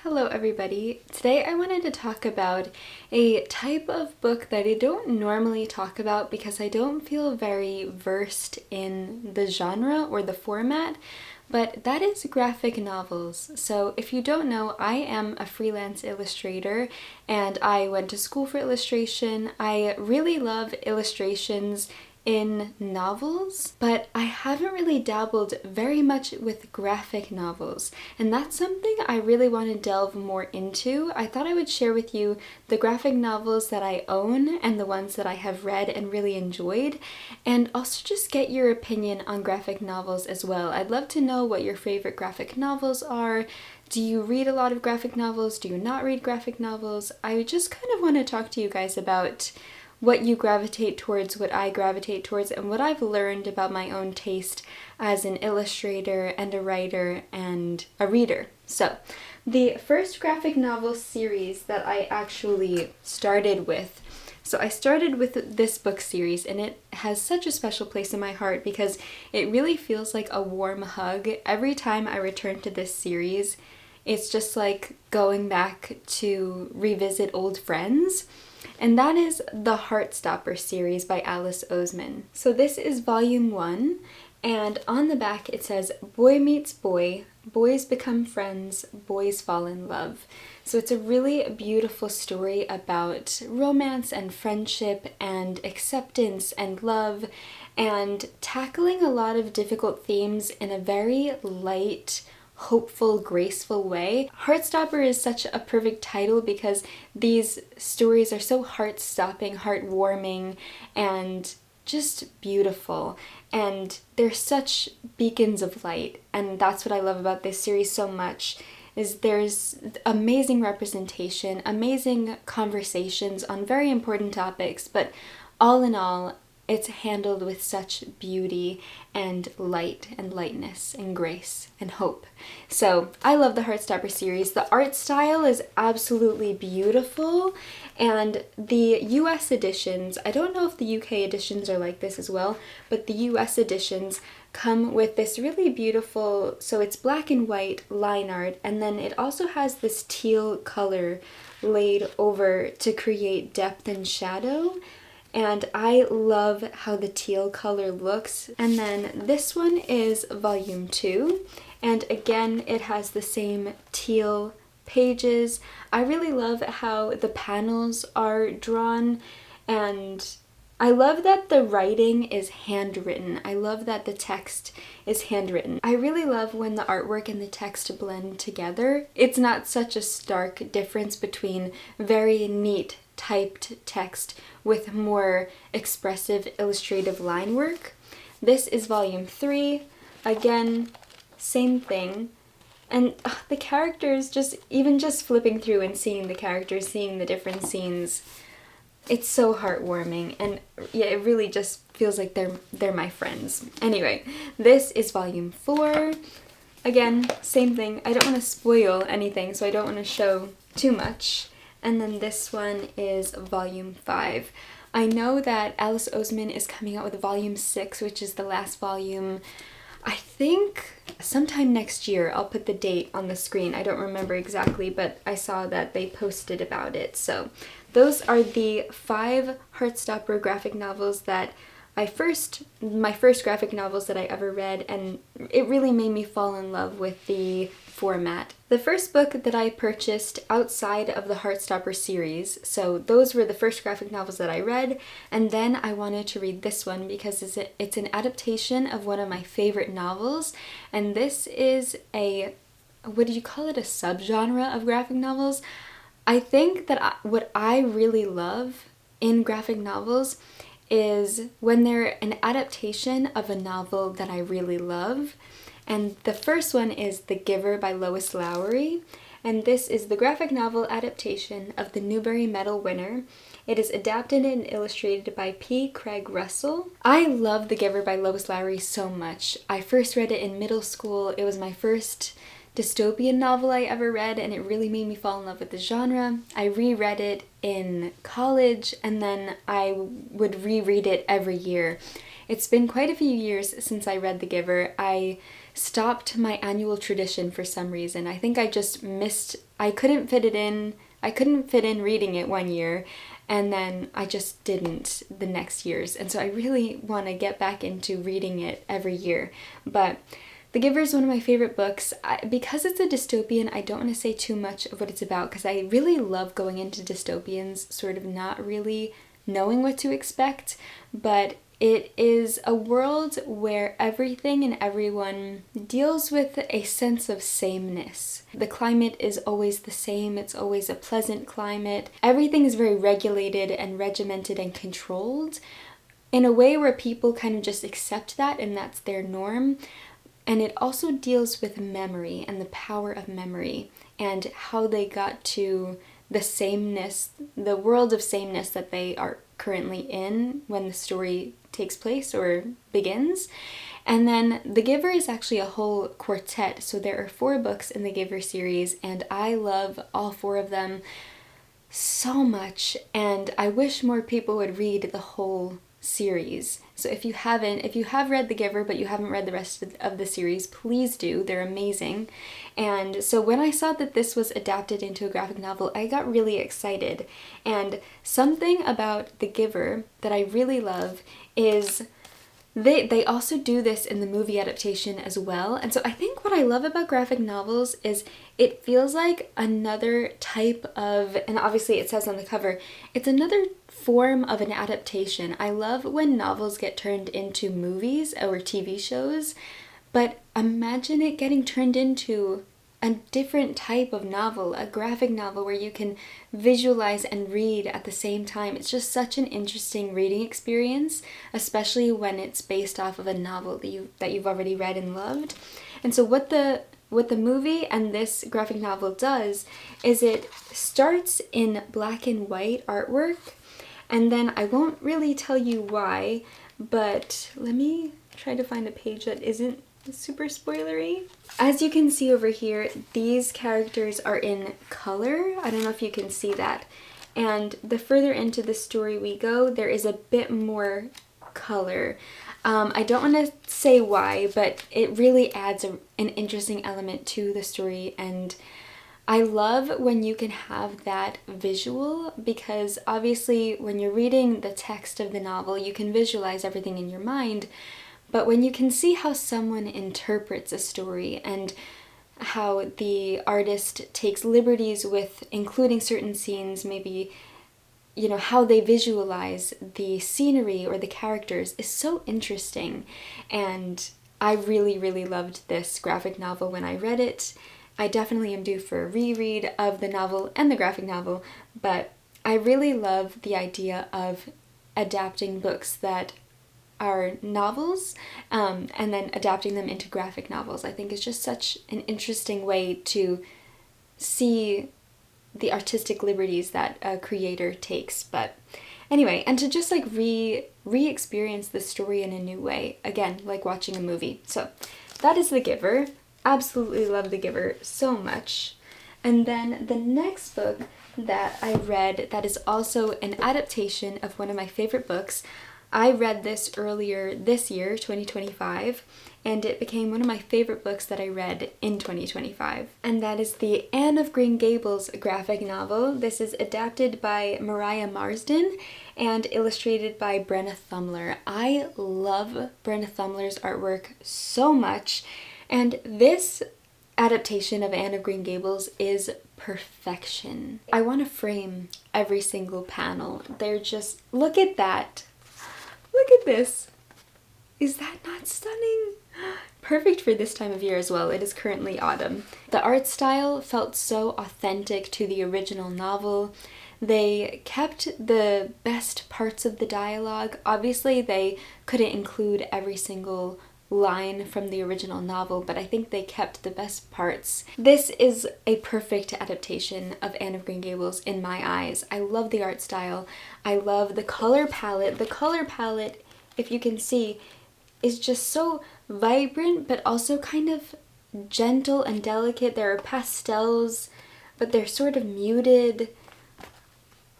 Hello everybody. Today I wanted to talk about a type of book that I don't normally talk about because I don't feel very versed in the genre or the format, but that is graphic novels. So if you don't know, I am a freelance illustrator and I went to school for illustration. I really love illustrations in novels, but I haven't really dabbled very much with graphic novels, and that's something I really want to delve more into. I thought I would share with you the graphic novels that I own and the ones that I have read and really enjoyed, and also just get your opinion on graphic novels as well. I'd love to know what your favorite graphic novels are. Do you read a lot of graphic novels? Do you not read graphic novels? I just kind of want to talk to you guys about what you gravitate towards, what I gravitate towards, and what I've learned about my own taste as an illustrator and a writer and a reader. So, the first graphic novel series that I actually started with, I started with this book series, and it has such a special place in my heart because it really feels like a warm hug. Every time I return to this series, it's just like going back to revisit old friends. And that is the Heartstopper series by Alice Oseman. So this is volume 1, and on the back it says, "Boy meets boy, boys become friends, boys fall in love." So it's a really beautiful story about romance and friendship and acceptance and love, and tackling a lot of difficult themes in a very light, hopeful, graceful way. Heartstopper is such a perfect title because these stories are so heart-stopping, heartwarming, and just beautiful. And they're such beacons of light, and that's what I love about this series so much, is there's amazing representation, amazing conversations on very important topics, but all in all, it's handled with such beauty and light and lightness and grace and hope. So I love the Heartstopper series. The art style is absolutely beautiful, and the US editions, I don't know if the UK editions are like this as well, but the US editions come with this really beautiful, so it's black and white line art, and then it also has this teal color laid over to create depth and shadow. And I love how the teal color looks. And then this one is volume 2, and again it has the same teal pages. I really love how the panels are drawn, and I love that the writing is handwritten. I love that the text is handwritten. I really love when the artwork and the text blend together. It's not such a stark difference between very neat typed text with more expressive illustrative line work. This is volume 3. Again, same thing. And the characters, even just flipping through and seeing the characters, seeing the different scenes, it's so heartwarming, and yeah, it really just feels like they're my friends. Anyway, this is volume 4. Again, same thing. I don't want to spoil anything, so I don't want to show too much. And then this one is volume 5. I know that Alice Oseman is coming out with volume 6, which is the last volume, I think sometime next year. I'll put the date on the screen. I don't remember exactly, but I saw that they posted about it. So those are the 5 Heartstopper graphic novels that my first graphic novels that I ever read, and it really made me fall in love with the format. The first book that I purchased outside of the Heartstopper series, so those were the first graphic novels that I read, and then I wanted to read this one because it's an adaptation of one of my favorite novels, and this is a, what do you call it, a subgenre of graphic novels? I think that what I really love in graphic novels is when they're an adaptation of a novel that I really love. And the first one is The Giver by Lois Lowry, and this is the graphic novel adaptation of the Newbery Medal winner. It is adapted and illustrated by P. Craig Russell. I love The Giver by Lois Lowry so much. I first read it in middle school. It was my first dystopian novel I ever read, and it really made me fall in love with the genre. I reread it in college, and then I would reread it every year. It's been quite a few years since I read The Giver. I stopped my annual tradition for some reason. I think I just missed, I couldn't fit in reading it one year, and then I just didn't the next years. And so I really want to get back into reading it every year. But The Giver is one of my favorite books. Because it's a dystopian, I don't want to say too much of what it's about, because I really love going into dystopians sort of not really knowing what to expect, but it is a world where everything and everyone deals with a sense of sameness. The climate is always the same, it's always a pleasant climate. Everything is very regulated and regimented and controlled in a way where people kind of just accept that and that's their norm. And it also deals with memory and the power of memory and how they got to the sameness, the world of sameness that they are currently in when the story takes place or begins. And then The Giver is actually a whole quartet. So there are 4 books in the Giver series, and I love all 4 of them so much. And I wish more people would read the whole series. So if you have read The Giver but you haven't read the rest of the series, please do. They're amazing. And so when I saw that this was adapted into a graphic novel, I got really excited. And something about The Giver that I really love is they also do this in the movie adaptation as well. And so I think what I love about graphic novels is it feels like another type of, and obviously it says on the cover, it's another form of an adaptation. I love when novels get turned into movies or TV shows, but imagine it getting turned into a different type of novel, a graphic novel where you can visualize and read at the same time. It's just such an interesting reading experience, especially when it's based off of a novel that you've already read and loved. And so what the movie and this graphic novel does is it starts in black and white artwork, and then I won't really tell you why, but let me try to find a page that isn't super spoilery. As you can see over here, these characters are in color. I don't know if you can see that. And the further into the story we go, there is a bit more color. I don't want to say why, but it really adds an interesting element to the story, and I love when you can have that visual, because obviously when you're reading the text of the novel, you can visualize everything in your mind, but when you can see how someone interprets a story and how the artist takes liberties with including certain scenes, maybe, you know, how they visualize the scenery or the characters is so interesting. And I really, really loved this graphic novel when I read it. I definitely am due for a reread of the novel and the graphic novel, but I really love the idea of adapting books that are novels and then adapting them into graphic novels. I think is just such an interesting way to see the artistic liberties that a creator takes. But anyway, and to just like re-experience the story in a new way, again, like watching a movie. So that is The Giver. Absolutely love The Giver so much. And then the next book that I read that is also an adaptation of one of my favorite books, I read this earlier this year, 2025, and it became one of my favorite books that I read in 2025. And that is the Anne of Green Gables graphic novel. This is adapted by Mariah Marsden and illustrated by Brenna Thumler. I love Brenna Thumler's artwork so much, and this adaptation of Anne of Green Gables is perfection. I want to frame every single panel. They're just, look at that. Look at this. Is that not stunning? Perfect for this time of year as well. It is currently autumn. The art style felt so authentic to the original novel. They kept the best parts of the dialogue. Obviously, they couldn't include every single line from the original novel, but I think they kept the best parts. This is a perfect adaptation of Anne of Green Gables in my eyes. I love the art style. I love the color palette. The color palette, if you can see, is just so vibrant, but also kind of gentle and delicate. There are pastels, but they're sort of muted.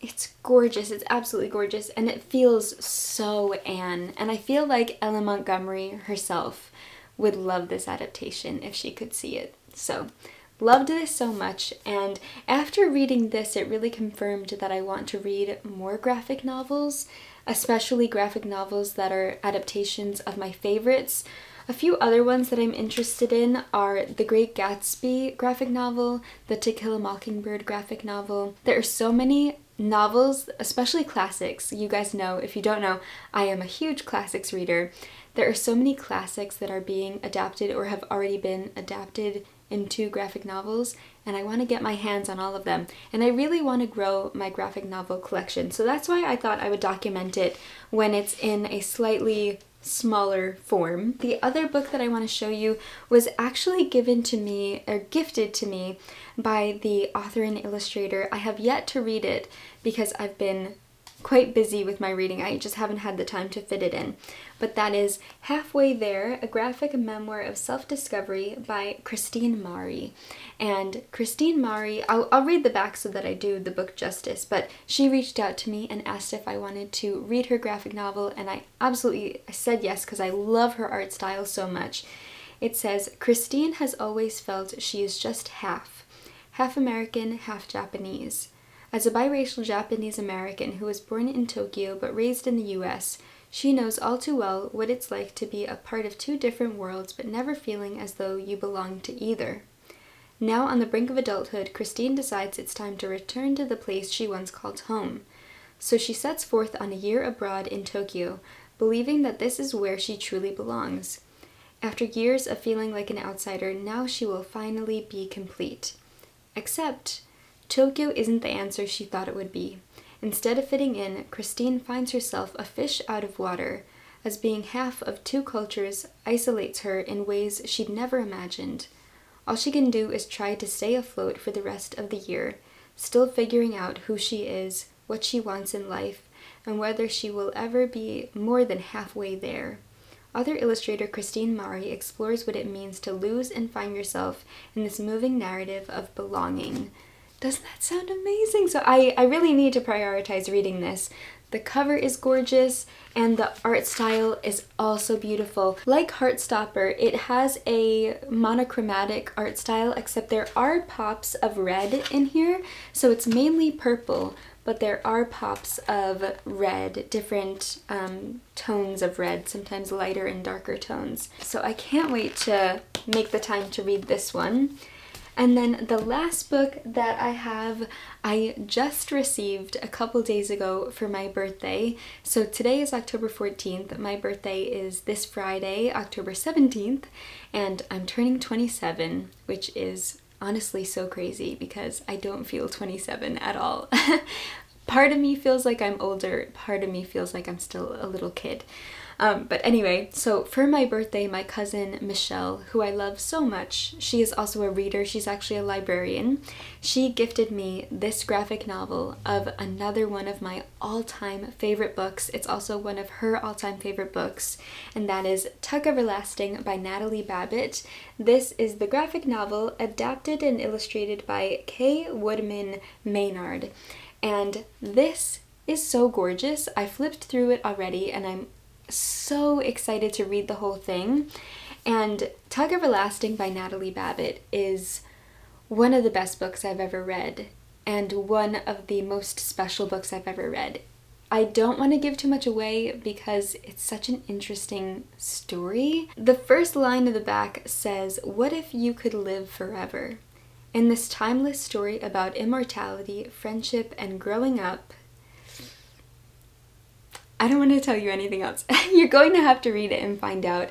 It's gorgeous. It's absolutely gorgeous, and it feels so Anne. And I feel like Ella Montgomery herself would love this adaptation if she could see it. So, loved this so much, and after reading this, it really confirmed that I want to read more graphic novels, especially graphic novels that are adaptations of my favorites. A few other ones that I'm interested in are The Great Gatsby graphic novel, the To Kill a Mockingbird graphic novel. There are so many novels, especially classics. You guys know, if you don't know, I am a huge classics reader. There are so many classics that are being adapted or have already been adapted into graphic novels, and I want to get my hands on all of them. And I really want to grow my graphic novel collection. So that's why I thought I would document it when it's in a slightly smaller form. The other book that I want to show you was actually gifted to me by the author and illustrator. I have yet to read it because I've been quite busy with my reading. I just haven't had the time to fit it in. But that is Halfway There, a graphic memoir of self-discovery by Carolyn Marie. And Carolyn Marie, I'll read the back so that I do the book justice, but she reached out to me and asked if I wanted to read her graphic novel, and I said yes because I love her art style so much. It says, Christine has always felt she is just half American, half Japanese. As a biracial Japanese American who was born in Tokyo but raised in the US, she knows all too well what it's like to be a part of two different worlds but never feeling as though you belong to either. Now on the brink of adulthood, Christine decides it's time to return to the place she once called home. So she sets forth on a year abroad in Tokyo, believing that this is where she truly belongs. After years of feeling like an outsider, now she will finally be complete. Except Tokyo isn't the answer she thought it would be. Instead of fitting in, Christine finds herself a fish out of water, as being half of two cultures isolates her in ways she'd never imagined. All she can do is try to stay afloat for the rest of the year, still figuring out who she is, what she wants in life, and whether she will ever be more than halfway there. Author illustrator Carolyn Marie explores what it means to lose and find yourself in this moving narrative of belonging. Doesn't that sound amazing? So I really need to prioritize reading this. The cover is gorgeous and the art style is also beautiful. Like Heartstopper, it has a monochromatic art style, except there are pops of red in here. So it's mainly purple, but there are pops of red, different tones of red, sometimes lighter and darker tones. So I can't wait to make the time to read this one. And then the last book that I just received a couple days ago for my birthday. So today is October 14th. My birthday is this Friday, October 17th, and I'm turning 27, which is honestly so crazy because I don't feel 27 at all. Part of me feels like I'm older, part of me feels like I'm still a little kid. But anyway, so for my birthday, my cousin Michelle, who I love so much, she is also a reader, she's actually a librarian, she gifted me this graphic novel of another one of my all-time favorite books. It's also one of her all-time favorite books, and that is Tuck Everlasting by Natalie Babbitt. This is the graphic novel adapted and illustrated by Kay Woodman Maynard, and this is so gorgeous. I flipped through it already, and I'm so excited to read the whole thing. And Tuck Everlasting by Natalie Babbitt is one of the best books I've ever read and one of the most special books I've ever read. I don't want to give too much away because it's such an interesting story. The first line of the back says, "What if you could live forever?" In this timeless story about immortality, friendship, and growing up, I don't want to tell you anything else. You're going to have to read it and find out.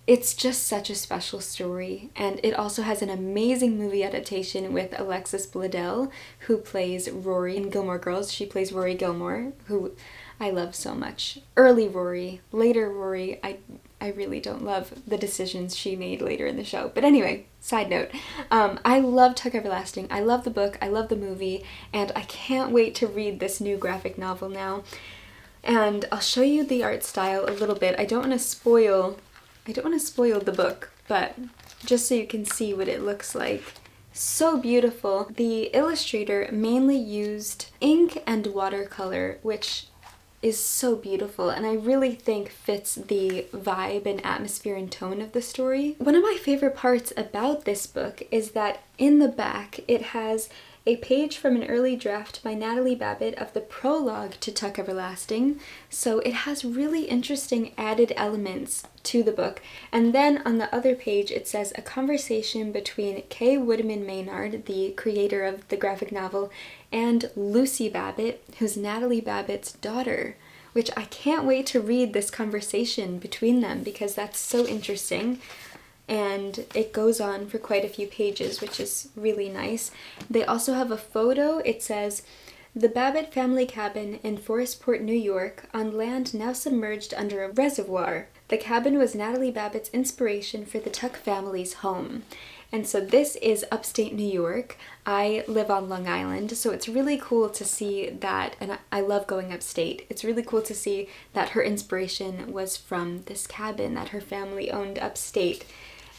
It's just such a special story, and it also has an amazing movie adaptation with Alexis Bledel, who plays Rory in Gilmore Girls. She plays Rory Gilmore, who I love so much. Early Rory, later Rory, I really don't love the decisions she made later in the show. But anyway, side note, I love Tuck Everlasting. I love the book, I love the movie, and I can't wait to read this new graphic novel now. And I'll show you the art style a little bit. I don't want to spoil the book, but just so you can see what it looks like. So beautiful. The illustrator mainly used ink and watercolor, which is so beautiful and I really think fits the vibe and atmosphere and tone of the story. One of my favorite parts about this book is that in the back it has a page from an early draft by Natalie Babbitt of the prologue to Tuck Everlasting, so it has really interesting added elements to the book. And then on the other page it says a conversation between Kay Woodman Maynard, the creator of the graphic novel, and Lucy Babbitt, who's Natalie Babbitt's daughter, which I can't wait to read this conversation between them because that's so interesting. And it goes on for quite a few pages, which is really nice. They also have a photo. It says, "The Babbitt family cabin in Forestport, New York, on land now submerged under a reservoir. The cabin was Natalie Babbitt's inspiration for the Tuck family's home." And so this is upstate New York. I live on Long Island, so it's really cool to see that, and I love going upstate. It's really cool to see that her inspiration was from this cabin that her family owned upstate.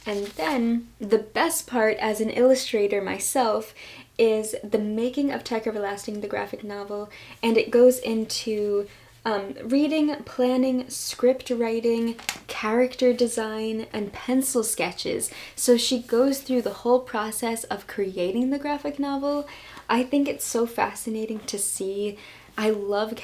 And then the best part as an illustrator myself is the making of Tuck Everlasting, the graphic novel, and it goes into reading, planning, script writing, character design, and pencil sketches. So she goes through the whole process of creating the graphic novel. I think it's so fascinating to see. I love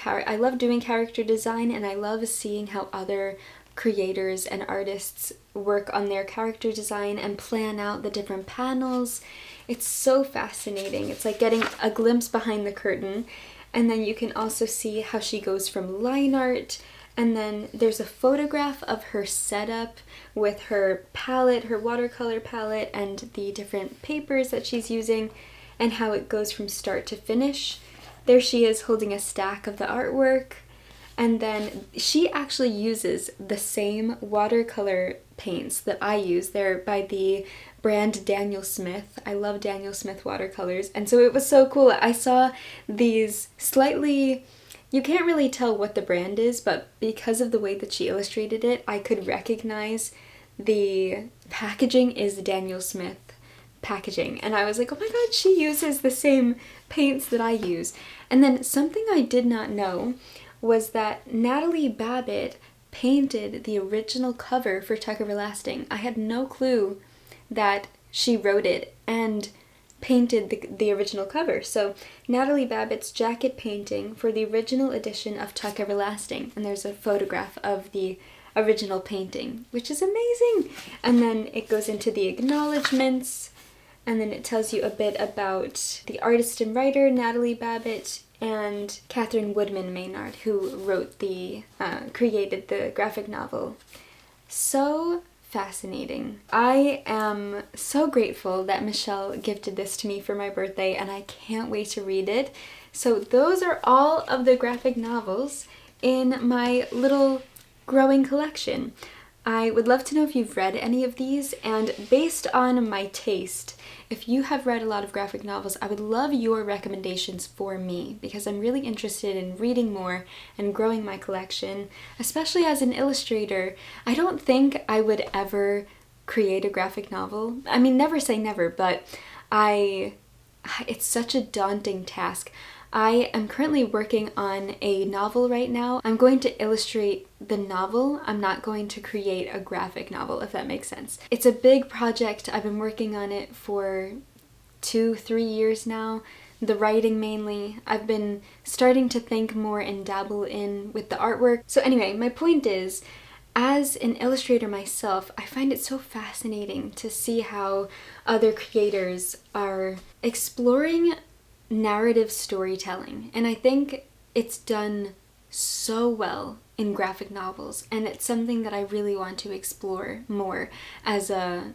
doing character design, and I love seeing how other creators and artists work on their character design and plan out the different panels. It's so fascinating. It's like getting a glimpse behind the curtain. And then you can also see how she goes from line art, and then there's a photograph of her setup with her palette, her watercolor palette, and the different papers that she's using, and how it goes from start to finish. There she is holding a stack of the artwork, and then she actually uses the same watercolor paints that I use. They're by the brand Daniel Smith. I love Daniel Smith watercolors, and so it was so cool. I saw these slightly, you can't really tell what the brand is, but because of the way that she illustrated it, I could recognize the packaging is Daniel Smith packaging, and I was like, oh my god, she uses the same paints that I use. And then something I did not know was that Natalie Babbitt painted the original cover for Tuck Everlasting. I had no clue that she wrote it and painted the original cover. So Natalie Babbitt's jacket painting for the original edition of Tuck Everlasting, and there's a photograph of the original painting, which is amazing. And then it goes into the acknowledgements, and then it tells you a bit about the artist and writer Natalie Babbitt and Catherine Woodman Maynard, who created the graphic novel. So fascinating. I am so grateful that Michelle gifted this to me for my birthday, and I can't wait to read it. So those are all of the graphic novels in my little growing collection. I would love to know if you've read any of these, and based on my taste, if you have read a lot of graphic novels, I would love your recommendations for me, because I'm really interested in reading more and growing my collection, especially as an illustrator. I don't think I would ever create a graphic novel. I mean, never say never, but it's such a daunting task. I am currently working on a novel right now. I'm going to illustrate the novel. I'm not going to create a graphic novel, if that makes sense. It's a big project. I've been working on it for 2-3 years now. The writing mainly. I've been starting to think more and dabble in with the artwork. So anyway, my point is, as an illustrator myself, I find it so fascinating to see how other creators are exploring narrative storytelling, and I think it's done so well in graphic novels, and it's something that I really want to explore more as an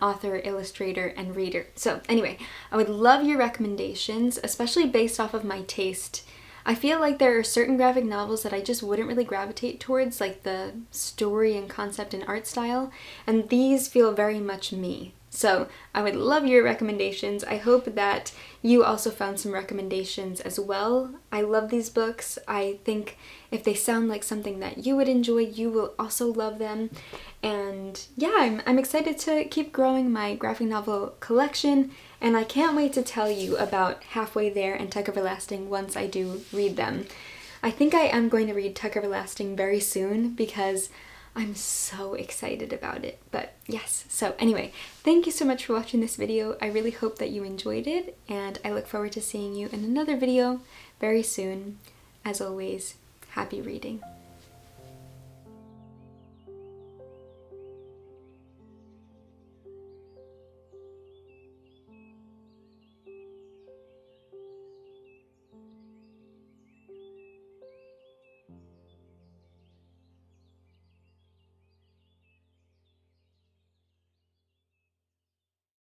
author, illustrator, and reader. So anyway, I would love your recommendations, especially based off of my taste. I feel like there are certain graphic novels that I just wouldn't really gravitate towards, like the story and concept and art style, and these feel very much me. So I would love your recommendations. I hope that you also found some recommendations as well. I love these books. I think if they sound like something that you would enjoy, you will also love them. And yeah, I'm excited to keep growing my graphic novel collection, and I can't wait to tell you about Halfway There and Tuck Everlasting once I do read them. I think I am going to read Tuck Everlasting very soon because I'm so excited about it. But yes, so anyway, thank you so much for watching this video. I really hope that you enjoyed it, and I look forward to seeing you in another video very soon. As always, happy reading.